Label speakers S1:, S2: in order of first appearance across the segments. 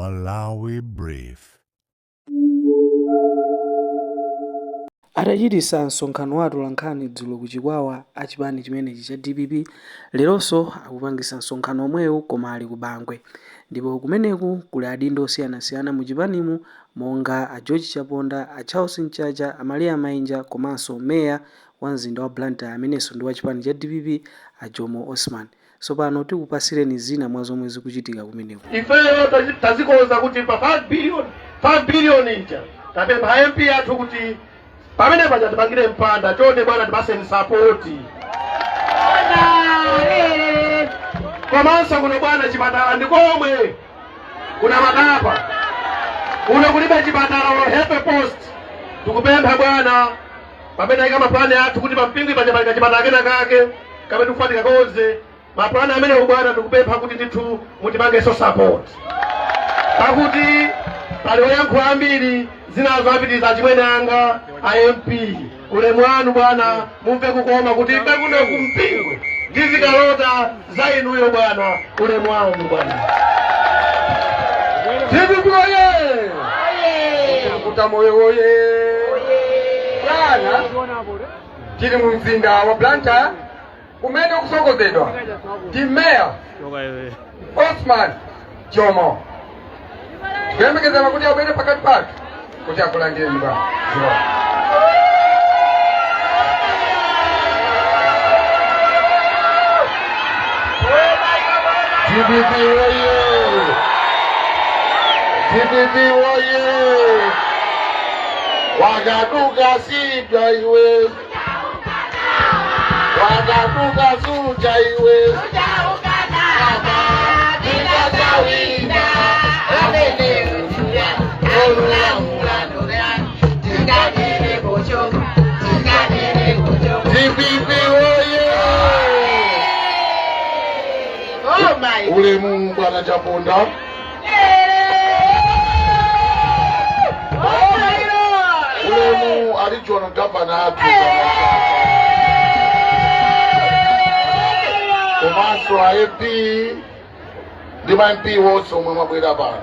S1: Malawi Brief.
S2: Atachitisa msonkhano wa atolankhani dzulo ku Chikwawa achipani chimenechi cha DPP, leronso akupangisa msonkhano omwewu koma ali ku Bangwe. Ndipo kumeneku kuli adindo osiyanasiyana mu chipanimu monga a George Chaponda, a Charles Mchacha, a Maria Mainja komanso meya wa mzinda wa Blantyre amenenso ndi wa chipani cha DPP a Jomo Osman. Sopano tikupasireni zina mwa zomwe zikuchitika kumeneku.
S3: Ifeyo tazikoza kuti pa 5 billion inja tapempha MP athu kuti pamene paja tipangire mpanda chonde bwana tipaseni support. Komanso kuno bwana chipatala ndikomwe kuna madapa kuno kulibe chipatala lo hepe post. Tukupempha bwana pamene kama plani athu kuti pampingi paja palika chipatala kena kake kame tukufatika konze maplani amene bwana tukupempha kuti ndithu mutipange so support. Pakuti pali oyankhula ambiri zinazo apitiza chimwene anga a MP ulemu wanu bwana mumve kukoma kuti ife kuno kumpingwe ndizikalota za inuyo bwana ulemu wanu bwana. DPP oye! Kuta moyo oye! Bwana tili mu mzinda wa Blantyre kumene kusogozedwa ndi Mayor Osman Jomo. Kuyembekeza kuti abwere pakati pake kuti akulandire nyumba. DPP oye! DPP oye! Wagaduka sija iwe wagaduka suja iwe DPP oye! Ulemu bwana Chaponda ulemu alichona gavana athu komanso a MP ndi ma MP wonse omwe mwabwera pano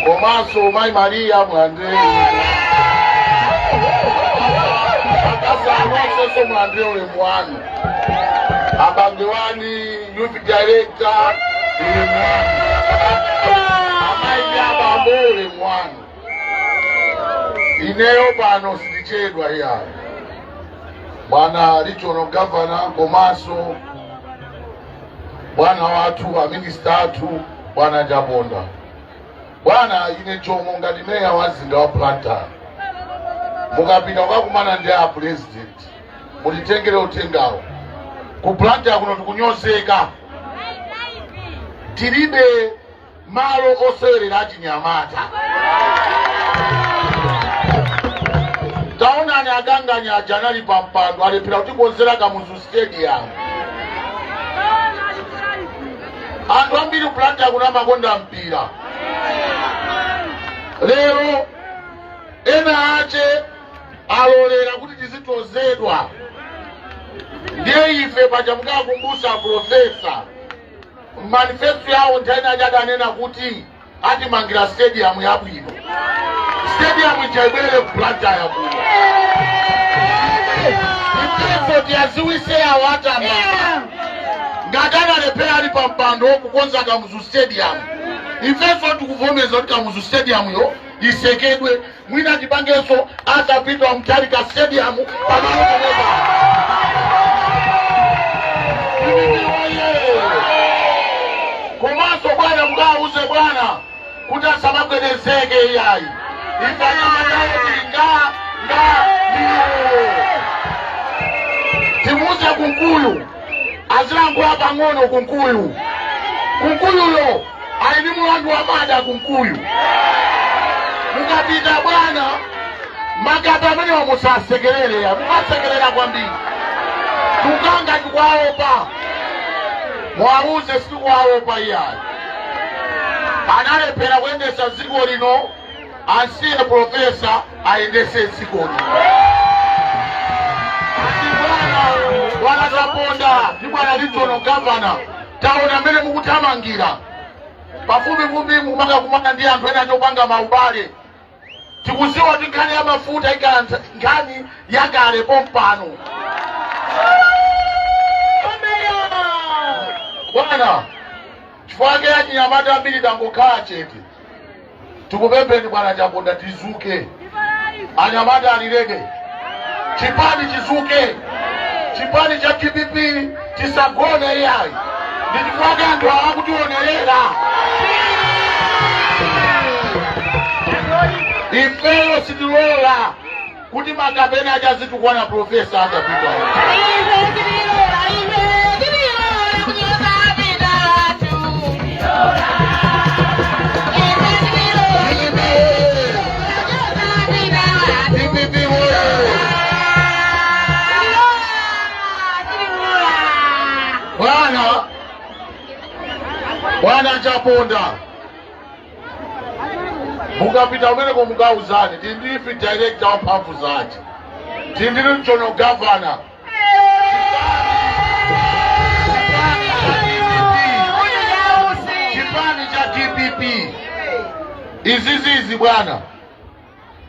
S3: komanso mayi Maria Mwandere akasanonsenso Mwandere ulemu wanu abambe wani youth director ulemu wanu amayi abambo ulemu wanu. Ineyo pano silichedwa iya bwana lichono governor komanso bwana wathu a minister athu bwana Chaponda. Bwana ine chomo ngati meya wa mzinda wa Blantyre mukapita kukakumana ndi a president mulitengere utengawo ku Blantyre kuno tikunyozeka tilibe malo osewelera achinyamata. Taonani aganganya ajanali pampando alepera kuti konzera Kamuzu Stadium. Anthu ambiri ku Blantyre kuna makonda mpira. Lero ena ache alolera kuti tizitozedwa. Ndiye ife paja mukakumbusa profesa manifesto yawo ntaina ajadanena kuti atimangira stadium yabwino. Stadium ichaibwere ku Blantyre kuno. Ifeso tiyaziwise awatama ngatana lepera ali pampando okukonza Kamuzu Stadium. Ifeso tikuvomeza kuti Kamuzu Stadium yo isekedwe mwina tipangeso atapitwa Mtalika Stadium pamalo pomwepa. Komanso bwana mukauze bwana kuti asamagwedezeke iyayi. Timuze kunkuyu azilangula pang'ono kunkuyu yo ali mulandu wa mada kunkuyu mukapita bwana makata amene wamusasekerere ya mukasekerera kwambiri tukanga tikwaopa mwauze sitikwaopa iyayi analepera kuyendesa dziko lino asiye profesa aendese dziko lino. Bwana Chaponda ndi bwana lichono governor taona mmene mukuthamangira
S4: pafupi kumanga kumanga ndi anthu ena chopanga maubale tikuziwa kuti nkhani ya mafuta nkhani yakale pompano bwana chifukwa ke achinyamata ambiri tangokhala chete tikupempheni bwana Chaponda tizuke anyamata alileke chipani chizuke chipani cha TPP tisagone yayi ndi chifukwa ke anthu akutionerera ifeyo sitilola kuti makapena achazitukwa na profesa atapita Bwana Chaponda mukapita umene mukauzani tindifi director wa mphamvu zake tindiri mchono governor chipani cha TPP izizizi bwana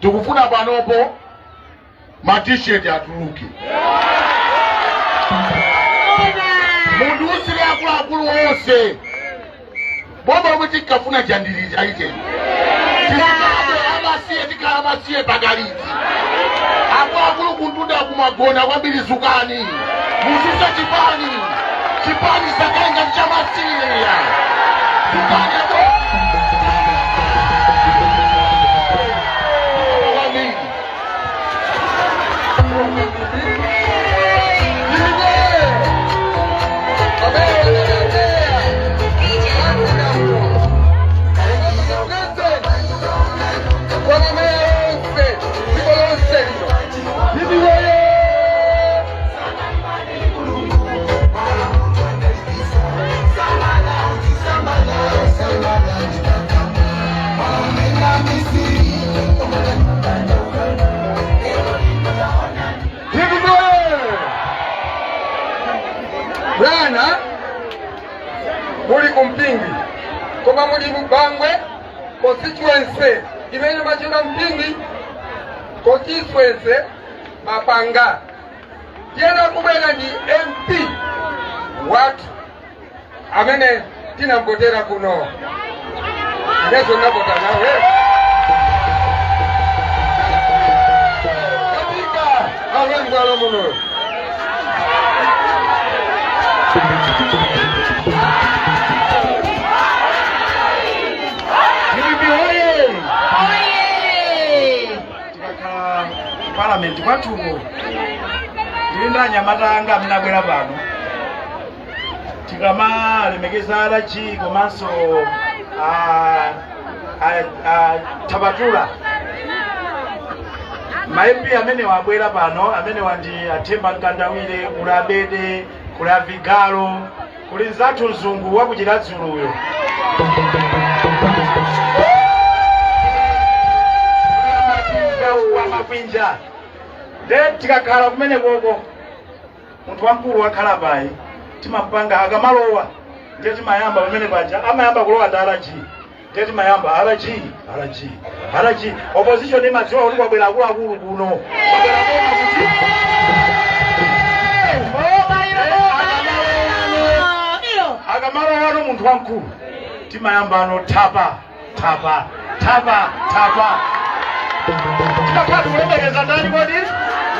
S4: tikufuna panopo ma-t-shirt atuluke mundu usiri akulu wose boba mwiti kafuna jandiri aite amasiye tikalamasiye pagaliti akulu kuntunda kumagona kwambiri zukani musisa chipani sakenga chamasiye zukani
S5: Bwana muli kumpingi koma muli Bangwe constituency imene machina mpingi constituency Mapanga yena kubwera ni MP watu amene tinambotera kuno nezo nabota nawe katika awengalo muno
S6: Parliament kwatuko ndinda nyamata anga mnabwera pano tikama lemekeza alachi komanso Tabatula maembi amene wabwera pano amene wandi Athemba Nkandawire kula Bede kula Vigalo kuli Nzathu Mzungu wa kuchiradzuluyo makwinja tikakhala kumene koko munthu wamkulu wakhala payi timapanga akamalowa ndiye timayamba pamene paja amayamba kulowa ndi alachi ndiye timayamba alachi opposition imadziwa kuti kwabwera akuluakulu kuno akamalowa wano munthu wamkulu timayamba ano thapa tikakhala kulemekeza ndani kodi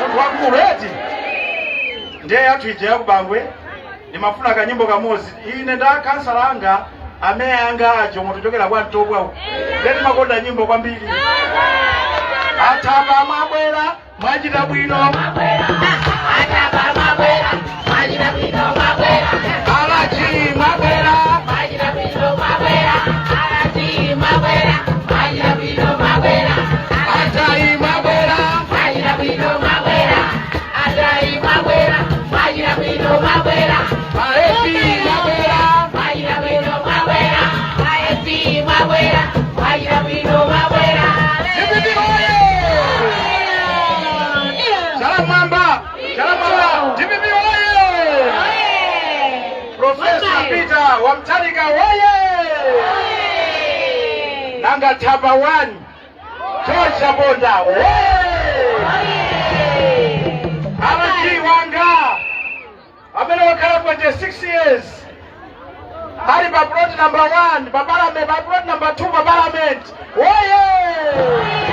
S6: munthu wamkulu eti ndiye yathu ija yakubangwe nimafuna kanyimbo kamozi ine nda kansala anga amene anga ajo motochokera kwa Ntobwa ndeti makonda nyimbo kwambiri Athapa mabwera mwachita bwino Athapa mabwera mwachita bwino alachi mabwera mwachita bwino alachi mabwera mwachita bwino atai mabwera mwachita bwino atai mabwera mwachita bwino aepi mabwera mwachita bwino aepi mabwera mwachita bwino TPP oye Shalamamba TPP oye Taba 1 George Abonda Alaji Wanga amene wakhala kwa 6 years ali pa plot number 1 Parliament, pa plot number 2 pa Parliament. Oye!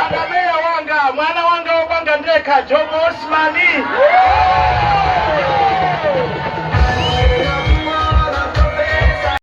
S6: Agamea Wanga, mwana wanga wabanga ndeka Jomo Osmani.